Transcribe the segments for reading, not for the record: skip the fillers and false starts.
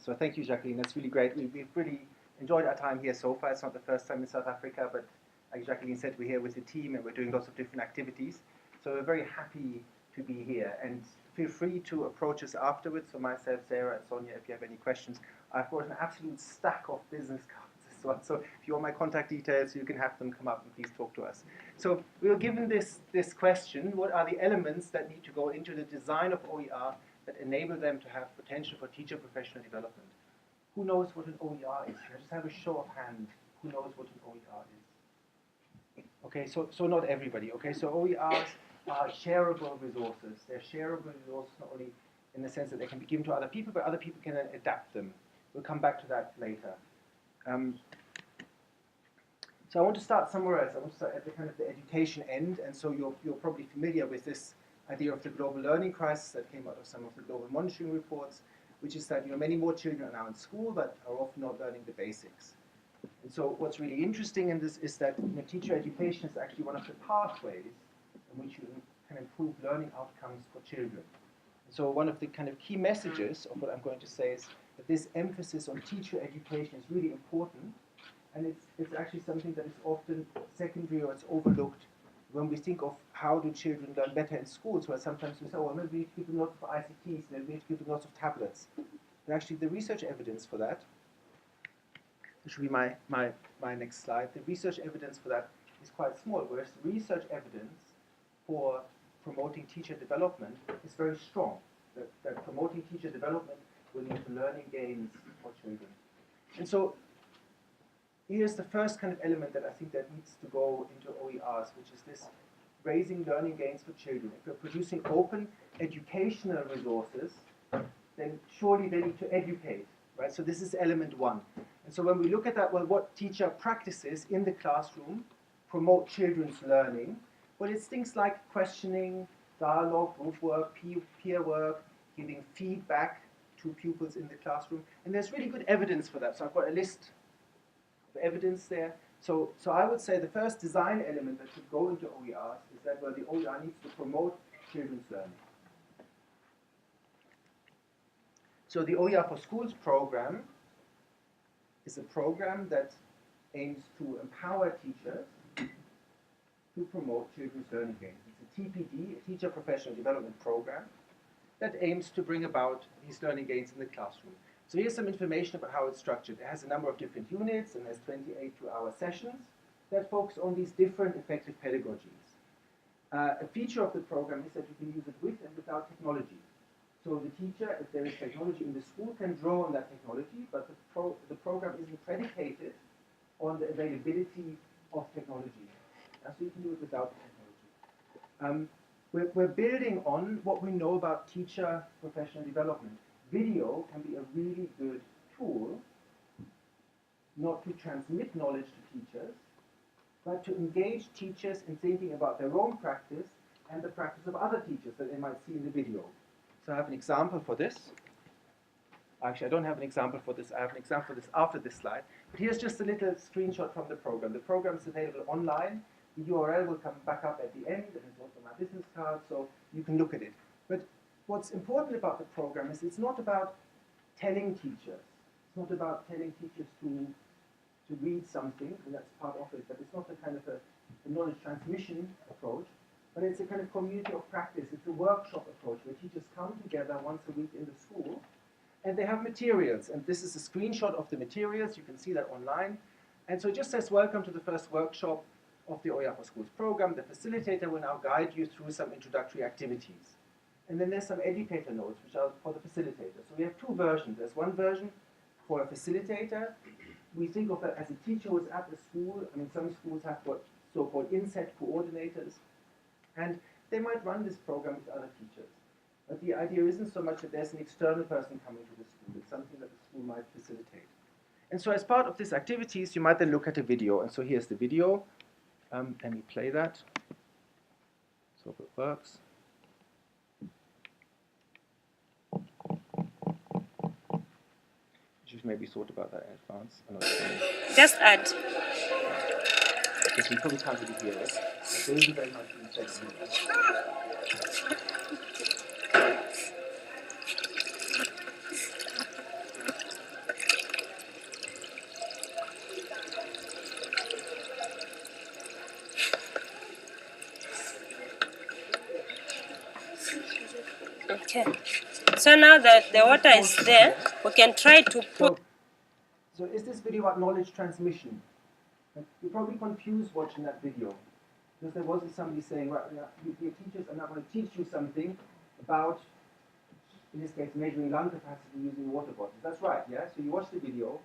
So thank you, Jacqueline. That's really great. We've really enjoyed our time here so far. It's not the first time in South Africa, but like Jacqueline said, we're here with the team and we're doing lots of different activities. So we're very happy to be here. And feel free to approach us afterwards. So myself, Sarah, and Sonia, if you have any questions. I've got an absolute stack of business cards as well. So if you want my contact details, you can have them come up and please talk to us. So we were given this question: what are the elements that need to go into the design of OER that enable them to have potential for teacher professional development? Who knows what an OER is? Can I just have a show of hands? Who knows what an OER is? Okay, so not everybody. Okay, so OERs are shareable resources. They're shareable resources not only in the sense that they can be given to other people, but other people can then adapt them. We'll come back to that later. So I want to start somewhere else. I want to start at the kind of the education end, and so you're probably familiar with this idea of the global learning crisis that came out of some of the global monitoring reports, which is that many more children are now in school but are often not learning the basics. And so what's really interesting in this is that teacher education is actually one of the pathways in which you can improve learning outcomes for children. And so one of the kind of key messages of what I'm going to say is that this emphasis on teacher education is really important, and it's actually something that is often secondary or it's overlooked when we think of how do children learn better in schools, where sometimes we say, well, maybe we need to give them lots of ICTs, maybe we need to give them lots of tablets. But actually the research evidence for that, this should be my next slide, the research evidence for that is quite small, whereas the research evidence for promoting teacher development is very strong, that promoting teacher development will lead to learning gains for children. And so here's the first kind of element that I think that needs to go into OERs, which is this raising learning gains for children. If we're producing open educational resources, then surely they need to educate, right? So this is element one. And so when we look at that, well, what teacher practices in the classroom promote children's learning? Well, it's things like questioning, dialogue, group work, peer work, giving feedback to pupils in the classroom. And there's really good evidence for that. So I've got a list evidence there. So I would say the first design element that should go into OERs is that the OER needs to promote children's learning. So the OER for Schools program is a program that aims to empower teachers to promote children's learning gains. It's a TPD, a Teacher Professional Development Program, that aims to bring about these learning gains in the classroom. So here's some information about how it's structured. It has a number of different units and has 28 two-hour sessions that focus on these different effective pedagogies. A feature of the program is that you can use it with and without technology. So the teacher, if there is technology in the school, can draw on that technology, but the program isn't predicated on the availability of technology. So you can do it without technology. We're building on what we know about teacher professional development. Video can be a really good tool, not to transmit knowledge to teachers, but to engage teachers in thinking about their own practice and the practice of other teachers that they might see in the video. So I have an example for this. Actually, I don't have an example for this. I have an example for this after this slide. But here's just a little screenshot from the program. The program is available online. The URL will come back up at the end, and it's also my business card, so you can look at it. But what's important about the program is it's not about telling teachers. It's not about telling teachers to read something, and that's part of it, but it's not a kind of a knowledge transmission approach, but it's a kind of community of practice. It's a workshop approach where teachers come together once a week in the school, and they have materials. And this is a screenshot of the materials. You can see that online. And so it just says, welcome to the first workshop of the OER for Schools program. The facilitator will now guide you through some introductory activities. And then there's some educator notes, which are for the facilitator. So we have two versions. There's one version for a facilitator. We think of that as a teacher who's at the school. I mean, some schools have what so-called inset coordinators. And they might run this program with other teachers. But the idea isn't so much that there's an external person coming to the school. It's something that the school might facilitate. And so as part of these activities, you might then look at a video. And so here's the video. Let me play that. So if it works. You should maybe thought about that in advance. Just add. Because we probably can't really hear it. But there is a very much in the second Okay. So now that the water is there, we can try to put. So is this video about knowledge transmission? You're probably confused watching that video, because there wasn't somebody saying, right, your teachers are now going to teach you something about, in this case, measuring lung capacity using water bottles. That's right, yeah? So you watch the video,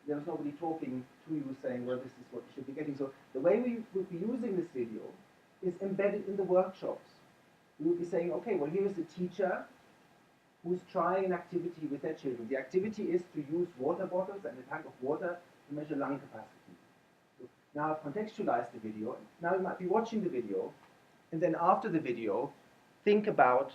there was nobody talking to you saying, well, this is what you should be getting. So the way we would be using this video is embedded in the workshops. We would be saying, okay, well, here's the teacher who's trying an activity with their children. The activity is to use water bottles and a tank of water to measure lung capacity. So now I've contextualized the video. Now you might be watching the video, and then after the video, think about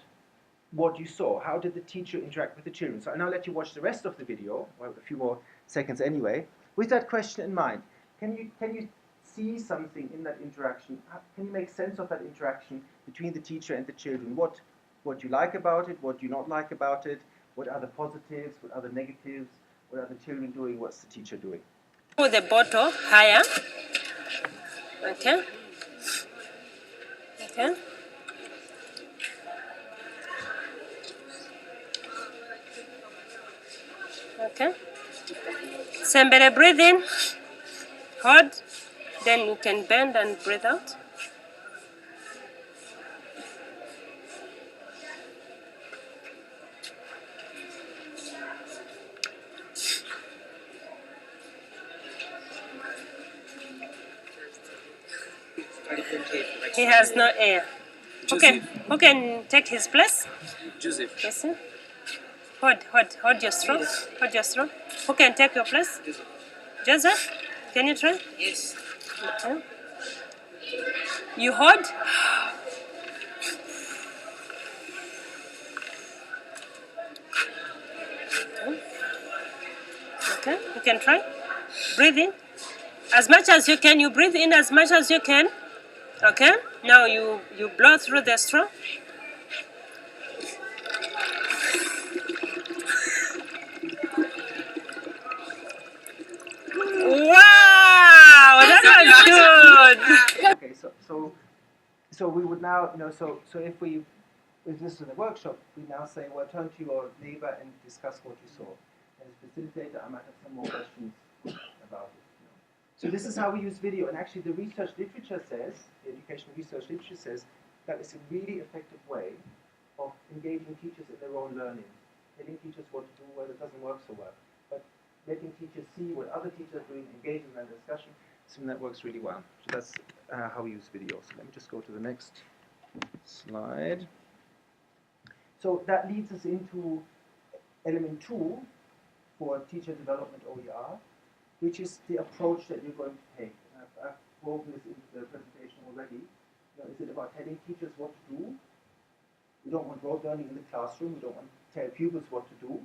what you saw. How did the teacher interact with the children? So I'll now let you watch the rest of the video, well, a few more seconds anyway, with that question in mind. Can you see something in that interaction? Can you make sense of that interaction between the teacher and the children? What you like about it, what you not like about it, what are the positives, what are the negatives, what are the children doing, what's the teacher doing? Put the bottle higher. Okay. Okay. Okay. Somebody breathe in. Hold. Then you can bend and breathe out. He has no air. Okay, who can take his place? Joseph. Yes, sir. Hold your straw. Hold your straw. Who can take your place? Joseph, can you try? Yes. Okay. You hold. Okay, you can try. Breathe in. As much as you can, you breathe in as much as you can. Okay, now you blow through the straw. Wow, that was good. Okay, so we would now, so if this is a workshop, we now say, well, turn to your neighbor and discuss what you saw. As a facilitator, I might have some more questions about it. So this is how we use video, and actually the research literature says, the educational research literature says, that is a really effective way of engaging teachers in their own learning, telling teachers what to do where it doesn't work so well, but letting teachers see what other teachers are doing, engage in that discussion, something that works really well. So that's how we use video. So let me just go to the next slide. So that leads us into element 2 for teacher development OER, which is the approach that you're going to take. I've woven this into the presentation already. Is it about telling teachers what to do? We don't want rote learning in the classroom. We don't want to tell pupils what to do.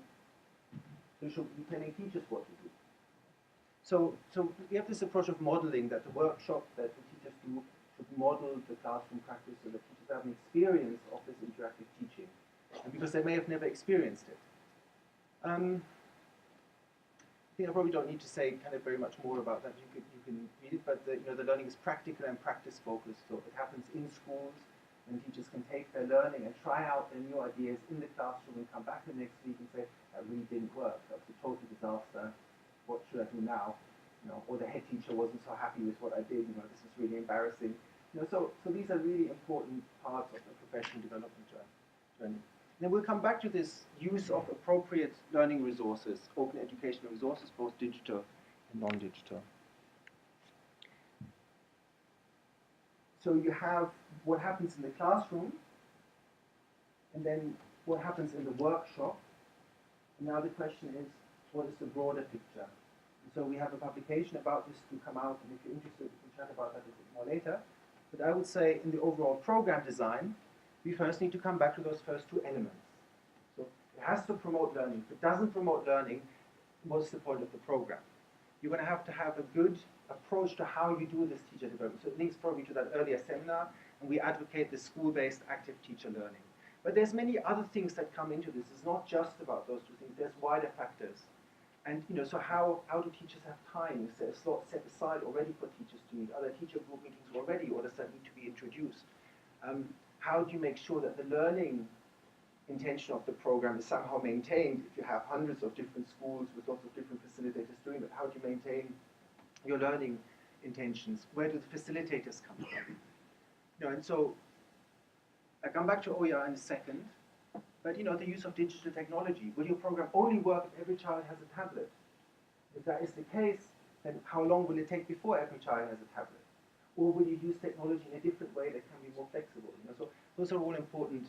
So we should be telling teachers what to do. So we have this approach of modeling, that the workshop that the teachers do should model the classroom practice so that teachers have an experience of this interactive teaching, and because they may have never experienced it. I think I probably don't need to say kind of very much more about that. You can read it, but the learning is practical and practice focused. So it happens in schools, and teachers can take their learning and try out their new ideas in the classroom and come back the next week and say, that really didn't work. That was a total disaster. What should I do now? Or the head teacher wasn't so happy with what I did. This is really embarrassing. So these are really important parts of the professional development journey. Then we'll come back to this use of appropriate learning resources, open educational resources, both digital and non-digital. So you have what happens in the classroom, and then what happens in the workshop. And now the question is, what is the broader picture? And so we have a publication about this to come out, and if you're interested, we can chat about that a bit more later. But I would say in the overall program design, we first need to come back to those first two elements. So it has to promote learning. If it doesn't promote learning, what's the point of the program? You're going to have a good approach to how you do this teacher development. So it links probably to that earlier seminar, and we advocate the school-based active teacher learning. But there's many other things that come into this. It's not just about those two things. There's wider factors. And so how do teachers have time? Is there a slot set aside already for teachers to meet? Are there teacher group meetings already, or does that need to be introduced? How do you make sure that the learning intention of the program is somehow maintained if you have hundreds of different schools with lots of different facilitators doing it. How do you maintain your learning intentions? Where do the facilitators come from? And so I come back to OER in a second, but the use of digital technology. Will your program only work if every child has a tablet? If that is the case, then how long will it take before every child has a tablet? Or will you use technology in a different way that can be more flexible? So those are all important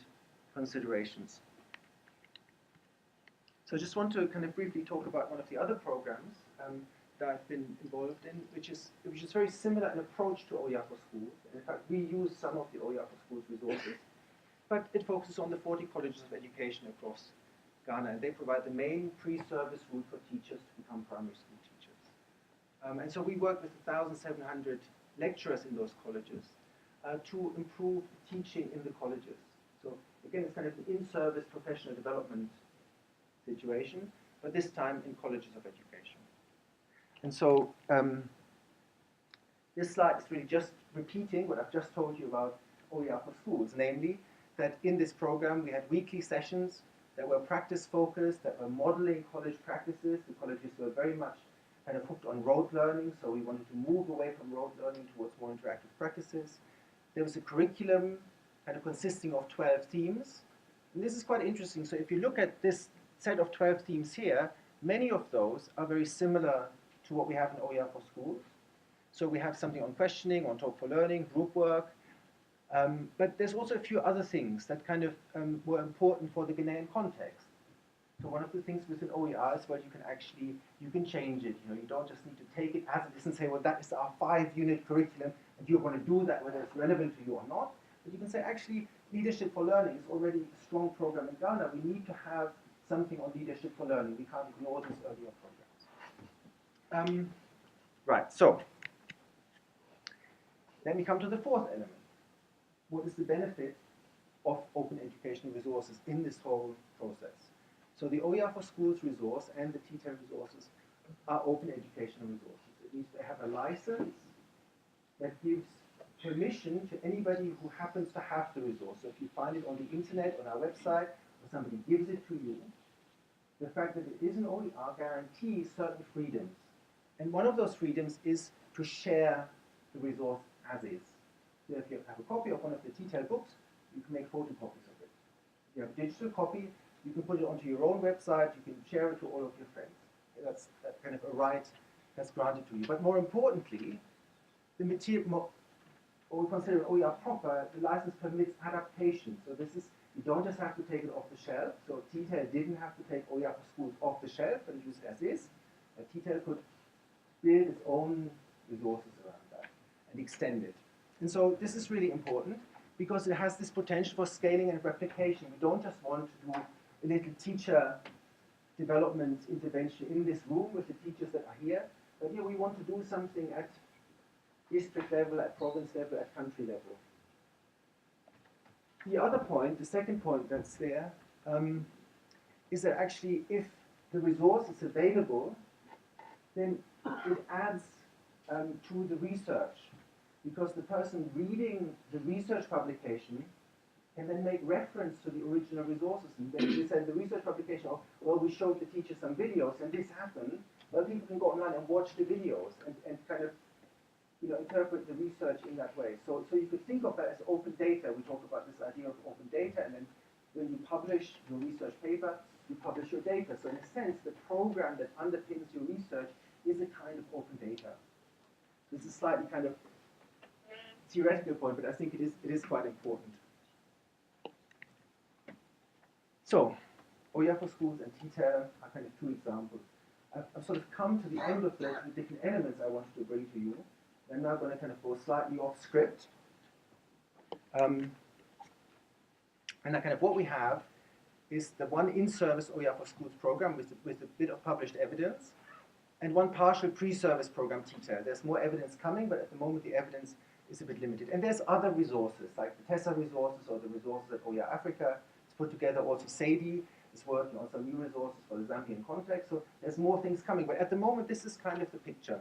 considerations. So I just want to kind of briefly talk about one of the other programs that I've been involved in, which is very similar in approach to OER for Schools. And in fact, we use some of the OER for Schools resources, but it focuses on the 40 colleges of education across Ghana, and they provide the main pre-service route for teachers to become primary school teachers. And so we work with 1,700 lecturers in those colleges to improve teaching in the colleges. So again, it's kind of an in-service professional development situation, but this time in colleges of education. And so this slide is really just repeating what I've just told you about OER for Schools, namely that in this program we had weekly sessions that were practice-focused, that were modeling college practices. The colleges were very much kind of hooked on rote learning, so we wanted to move away from rote learning towards more interactive practices. There was a curriculum kind of consisting of 12 themes. And this is quite interesting. So if you look at this set of 12 themes here, many of those are very similar to what we have in OER for Schools. So we have something on questioning, on talk for learning, group work. But there's also a few other things that kind of were important for the Ghanaian context. So one of the things with an OER is where you can change it. You don't just need to take it as it is and say, well, that is our 5-unit curriculum, and you're going to do that whether it's relevant to you or not. But you can say, actually, Leadership for Learning is already a strong program in Ghana. We need to have something on Leadership for Learning. We can't ignore these earlier programs. Right, so then we come to the fourth element. What is the benefit of open educational resources in this whole process? So the OER for Schools resource and the TTEL resources are open educational resources. It means they have a license that gives permission to anybody who happens to have the resource. So if you find it on the internet, on our website, or somebody gives it to you, the fact that it is an OER guarantees certain freedoms. And one of those freedoms is to share the resource as is. So if you have a copy of one of the TTEL books, you can make photocopies of it. If you have a digital copy, you can put it onto your own website, you can share it to all of your friends. That's kind of a right that's granted to you. But more importantly, the material, what we consider OER proper, the license permits adaptation. So this is, you don't just have to take it off the shelf. So TTEL didn't have to take OER for Schools off the shelf and use it as is. But TTEL could build its own resources around that and extend it. And so this is really important because it has this potential for scaling and replication. We don't just want to do a little teacher development intervention in this room with the teachers that are here, but here we want to do something at district level, at province level, at country level. The other point, the second point that's there, is that actually if the resource is available, then it adds to the research, because the person reading the research publication can then make reference to the original resources. And then they said the research publication, oh, well, we showed the teacher some videos and this happened. Well, people can go online and watch the videos and kind of interpret the research in that way. So you could think of that as open data. We talk about this idea of open data, and then when you publish your research paper, you publish your data. So in a sense, the program that underpins your research is a kind of open data. This is slightly kind of theoretical point, but I think it is quite important. So, OER for Schools and TTEL are kind of two examples. I've sort of come to the end of the different elements I wanted to bring to you. I'm now going to kind of go slightly off script. And kind of what we have is the one in-service OER for Schools program with a bit of published evidence, and one partial pre-service program, TTEL. There's more evidence coming, but at the moment the evidence is a bit limited. And there's other resources, like the TESA resources or the resources at OER Africa. It's put together also SADI is working on some new resources for the Zambian context. So there's more things coming. But at the moment, this is kind of the picture.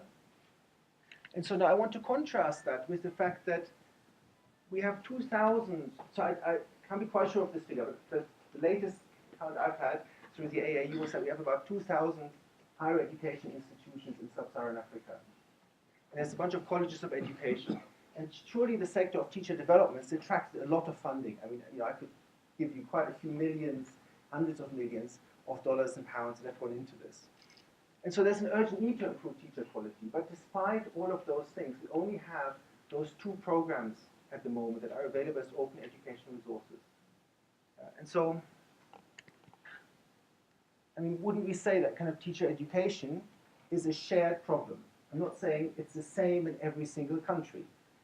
And so now I want to contrast that with the fact that we have 2,000, so I can't be quite sure of this figure, but the The latest count I've had through the AAU was that we have about 2,000 higher education institutions in sub-Saharan Africa. And there's a bunch of colleges of education. And surely the sector of teacher development has attracted a lot of funding. I mean, I could give you quite a few millions, hundreds of millions of dollars and pounds that have gone into this. And so there's an urgent need to improve teacher quality. But despite all of those things, we only have those 2 programs at the moment that are available as open educational resources. And so, I mean, wouldn't we say that kind of teacher education is a shared problem? I'm not saying it's the same in every single country.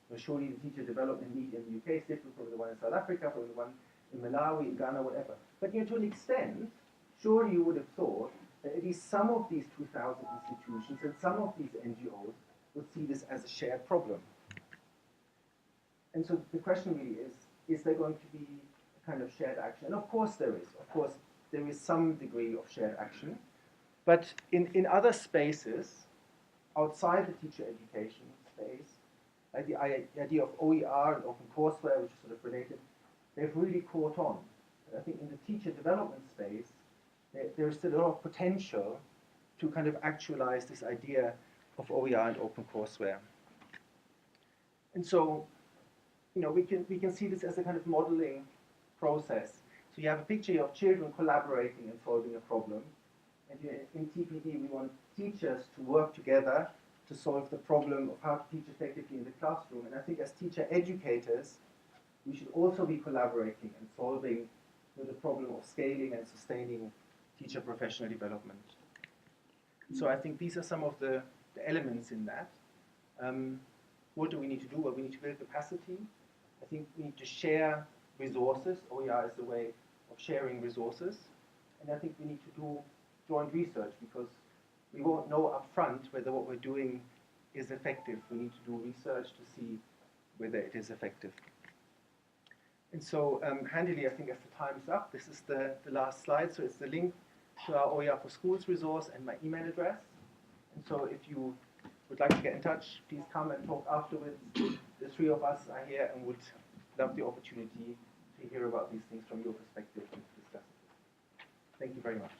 Well, surely the teacher development need in the UK is different from the one in South Africa, from the one in Malawi, in Ghana, whatever. But to an extent, surely you would have thought that at least some of these 2,000 institutions and some of these NGOs would see this as a shared problem. And so the question really is there going to be a kind of shared action? And of course there is. Of course there is some degree of shared action. But in other spaces, outside the teacher education space, like the idea of OER and open courseware, which is sort of related, they've really caught on. But I think in the teacher development space, there's still a lot of potential to kind of actualize this idea of OER and open courseware. And so, we can see this as a kind of modeling process. So you have a picture of children collaborating and solving a problem. And in TPD, we want teachers to work together to solve the problem of how to teach effectively in the classroom. And I think as teacher educators, we should also be collaborating and solving the problem of scaling and sustaining teacher professional development. So I think these are some of the elements in that. What do we need to do? Well, we need to build capacity. I think we need to share resources. OER is a way of sharing resources. And I think we need to do joint research because we won't know up front whether what we're doing is effective. We need to do research to see whether it is effective. And so handily, I think as the time's up, this is the last slide. So it's the link to our OER for Schools resource and my email address. And so if you would like to get in touch, please come and talk afterwards. The 3 of us are here and would love the opportunity to hear about these things from your perspective and to discuss it. Thank you very much.